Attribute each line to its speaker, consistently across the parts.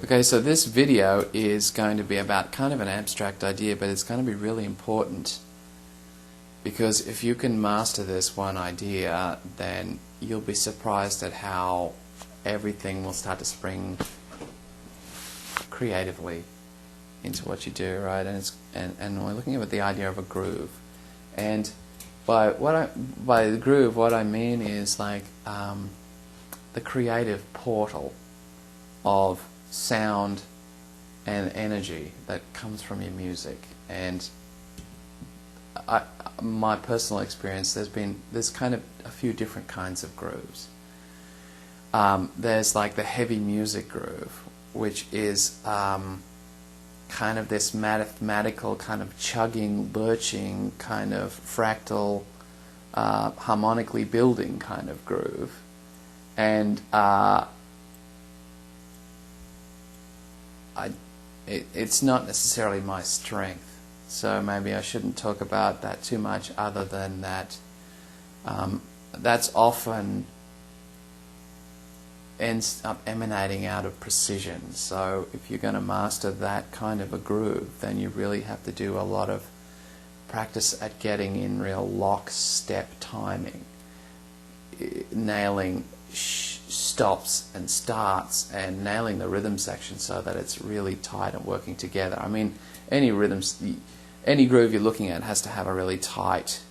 Speaker 1: Okay, so this video is going to be about kind of an abstract idea, but it's going to be really important because if you can master this one idea, then you'll be surprised at how everything will start to spring creatively into what you do, right? And we're looking at the idea of a groove, and by the groove, what I mean is like the creative portal of sound and energy that comes from your music. And my personal experience, there's kind of a few different kinds of grooves. There's like the heavy music groove, which is kind of this mathematical kind of chugging, lurching, kind of fractal, harmonically building kind of groove. And it's not necessarily my strength, so maybe I shouldn't talk about that too much, other than that that's often ends up emanating out of precision. So if you're going to master that kind of a groove, then you really have to do a lot of practice at getting in real lockstep timing, nailing stops and starts, and nailing the rhythm section so that it's really tight and working together. I mean, any groove you're looking at has to have a really tight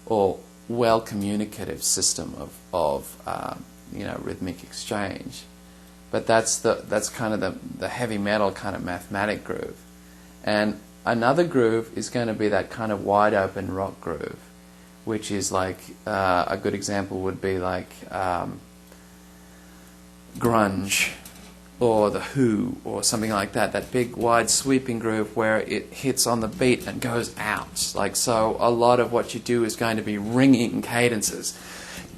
Speaker 1: or well communicative system of rhythmic exchange. But that's kind of the heavy metal kind of mathematic groove. And another groove is going to be that kind of wide open rock groove, which is like a good example would be like grunge or the Who or something like that. That big wide sweeping groove where it hits on the beat and goes out. Like, so a lot of what you do is going to be ringing cadences.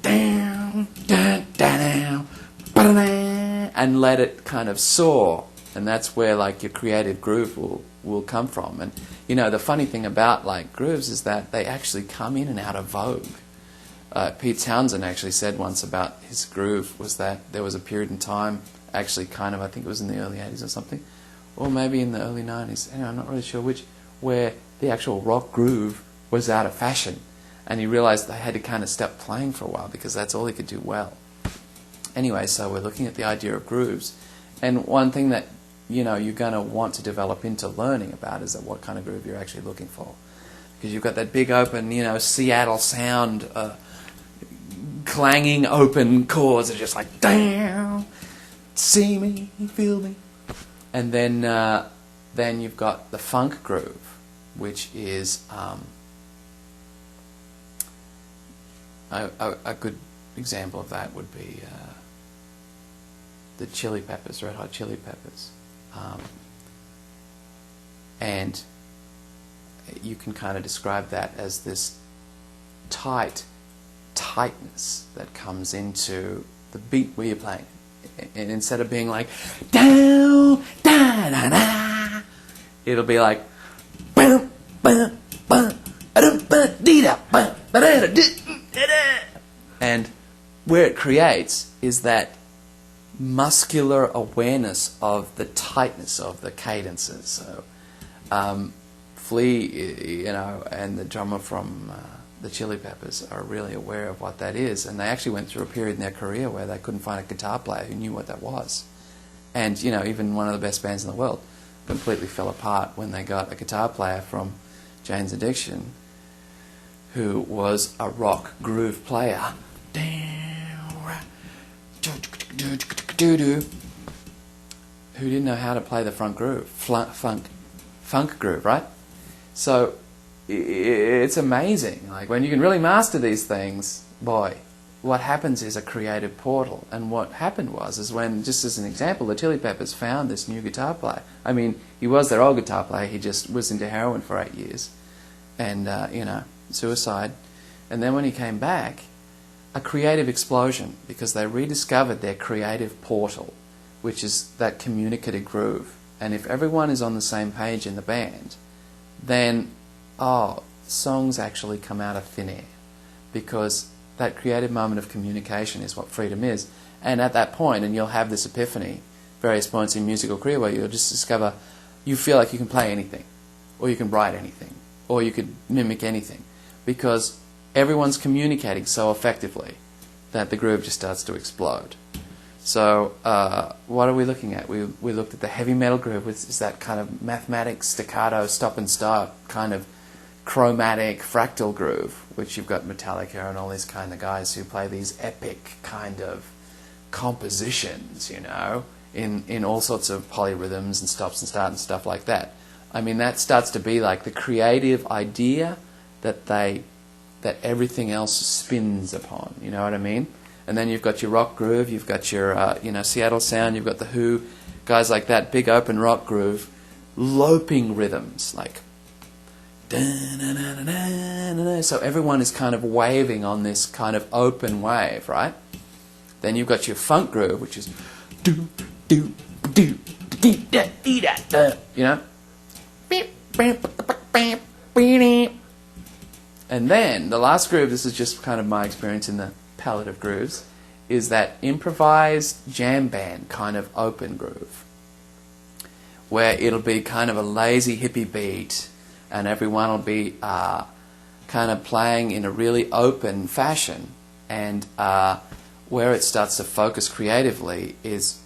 Speaker 1: Down, down, down, and let it kind of soar. And that's where like your creative groove will come from. And the funny thing about like grooves is that they actually come in and out of vogue. Pete Townsend actually said once about his groove was that there was a period in time, actually kind of, I think it was in the early 80s or something, or maybe in the early 90s, I'm not really sure which, where the actual rock groove was out of fashion. And he realized they had to kind of stop playing for a while because that's all he could do well. Anyway, so we're looking at the idea of grooves. And one thing that you're going to want to develop into learning about is that what kind of groove you're actually looking for. Because you've got that big open, Seattle sound, clanging open chords are just like, damn, see me, feel me. And then you've got the funk groove, which is a good example of that would be the Chili Peppers, Red Hot Chili Peppers. And you can kind of describe that as this tightness that comes into the beat where you're playing. And instead of being like down, da, da, da, it'll be like bum, bum, bum, and where it creates is that muscular awareness of the tightness of the cadences. So Flea, and the drummer from the Chili Peppers are really aware of what that is, and they actually went through a period in their career where they couldn't find a guitar player who knew what that was. And even one of the best bands in the world completely fell apart when they got a guitar player from Jane's Addiction who was a rock groove player, who didn't know how to play the funk groove, right? So it's amazing. Like when you can really master these things, boy, what happens is a creative portal. And what happened is when, just as an example, the Chili Peppers found this new guitar player. I mean, he was their old guitar player. He just was into heroin for 8 years, and suicide. And then when he came back, a creative explosion, because they rediscovered their creative portal, which is that communicative groove. And if everyone is on the same page in the band, then songs actually come out of thin air, because that creative moment of communication is what freedom is. And at that point, and you'll have this epiphany various points in musical career where you'll just discover you feel like you can play anything, or you can write anything, or you could mimic anything, because everyone's communicating so effectively that the groove just starts to explode. So what are we looking at? We looked at the heavy metal groove, which is that kind of mathematic, staccato, stop and start, kind of chromatic, fractal groove, which you've got Metallica and all these kind of guys who play these epic kind of compositions, you know, in all sorts of polyrhythms and stops and starts and stuff like that. I mean, that starts to be like the creative idea that everything else spins upon, you know what I mean? And then you've got your rock groove, you've got your Seattle sound, you've got the Who, guys like that, big open rock groove, loping rhythms like so everyone is kind of waving on this kind of open wave, right? Then you've got your funk groove, which is do do do do da da da, you know. And then the last groove, this is just kind of my experience in the palette of grooves, is that improvised jam band kind of open groove, where it'll be kind of a lazy hippie beat, and everyone will be kind of playing in a really open fashion, and where it starts to focus creatively is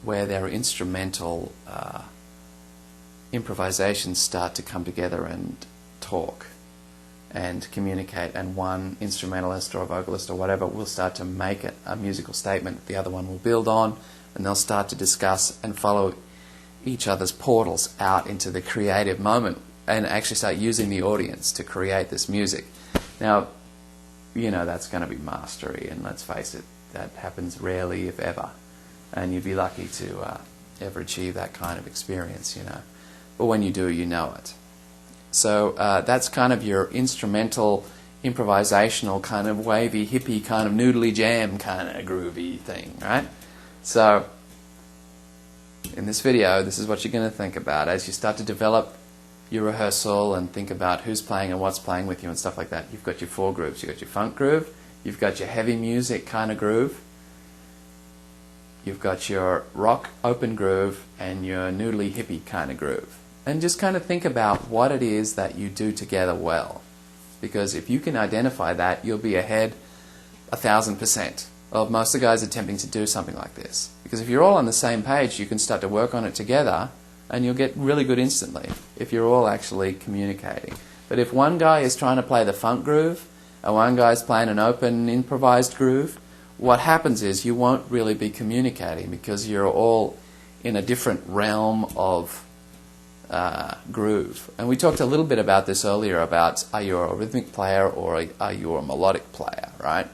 Speaker 1: where their instrumental improvisations start to come together and talk and communicate, and one instrumentalist or a vocalist or whatever will start to make a musical statement that the other one will build on, and they'll start to discuss and follow each other's portals out into the creative moment and actually start using the audience to create this music. Now, you know, that's going to be mastery, and let's face it, that happens rarely, if ever, and you'd be lucky to ever achieve that kind of experience, you know. But when you do, you know it. So that's kind of your instrumental, improvisational, kind of wavy, hippie, kind of noodly jam kind of groovy thing, right? So in this video, this is what you're going to think about as you start to develop your rehearsal and think about who's playing and what's playing with you and stuff like that. You've got your four grooves. You've got your funk groove, you've got your heavy music kind of groove, you've got your rock open groove, and your noodly hippie kind of groove. And just kind of think about what it is that you do together well. Because if you can identify that, you'll be ahead 1,000% of most of the guys attempting to do something like this. Because if you're all on the same page, you can start to work on it together, and you'll get really good instantly if you're all actually communicating. But if one guy is trying to play the funk groove, and one guy's playing an open improvised groove, what happens is you won't really be communicating, because you're all in a different realm of groove. And we talked a little bit about this earlier, about are you a rhythmic player or are you a melodic player, right?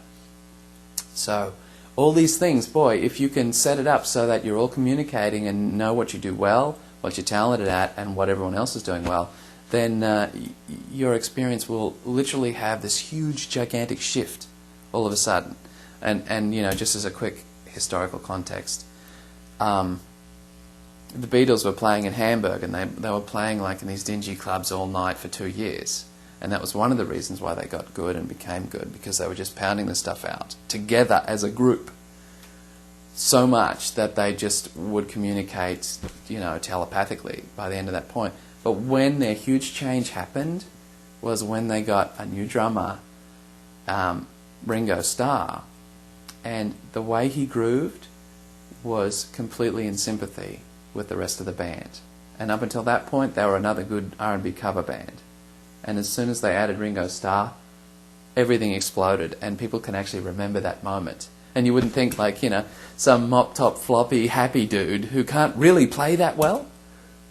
Speaker 1: So all these things, boy, if you can set it up so that you're all communicating and know what you do well, what you're talented at, and what everyone else is doing well, then your experience will literally have this huge, gigantic shift all of a sudden. And you know, just as a quick historical context, the Beatles were playing in Hamburg, and they were playing like in these dingy clubs all night for 2 years. And that was one of the reasons why they got good and became good, because they were just pounding the stuff out together as a group so much that they just would communicate, you know, telepathically by the end of that point. But when their huge change happened was when they got a new drummer, Ringo Starr, and the way he grooved was completely in sympathy with the rest of the band. And up until that point, they were another good R&B cover band. And as soon as they added Ringo Starr, everything exploded, and people can actually remember that moment. And you wouldn't think, like, you know, some mop-top floppy happy dude who can't really play that well,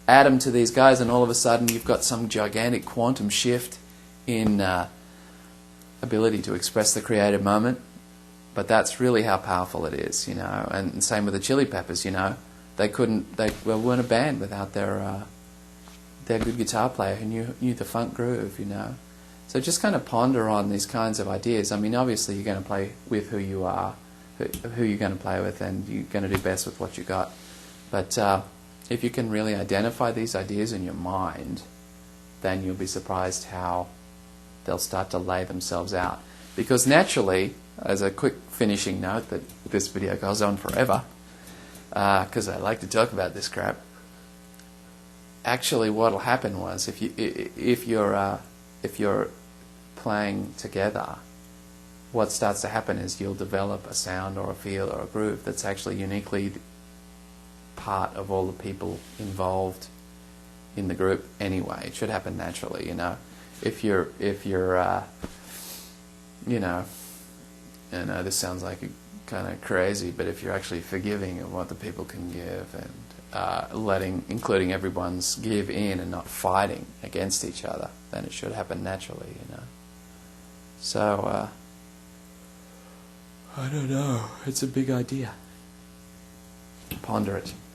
Speaker 1: add him to these guys, and all of a sudden you've got some gigantic quantum shift in ability to express the creative moment. But that's really how powerful it is, you know. And same with the Chili Peppers, you know. They weren't a band without their good guitar player who knew the funk groove, you know. So just kind of ponder on these kinds of ideas. I mean, obviously you're going to play with who you are, who you're going to play with, and you're going to do best with what you got. But if you can really identify these ideas in your mind, then you'll be surprised how they'll start to lay themselves out. Because naturally, as a quick finishing note, that this video goes on forever, because I like to talk about this crap. Actually, what'll happen was if you're playing together, what starts to happen is you'll develop a sound or a feel or a groove that's actually uniquely part of all the people involved in the group anyway. It should happen naturally, you know. If you're you know, I know this sounds like kind of crazy, but if you're actually forgiving of what the people can give and including everyone's give in and not fighting against each other, then it should happen naturally, you know. So, I don't know. It's a big idea. Ponder it.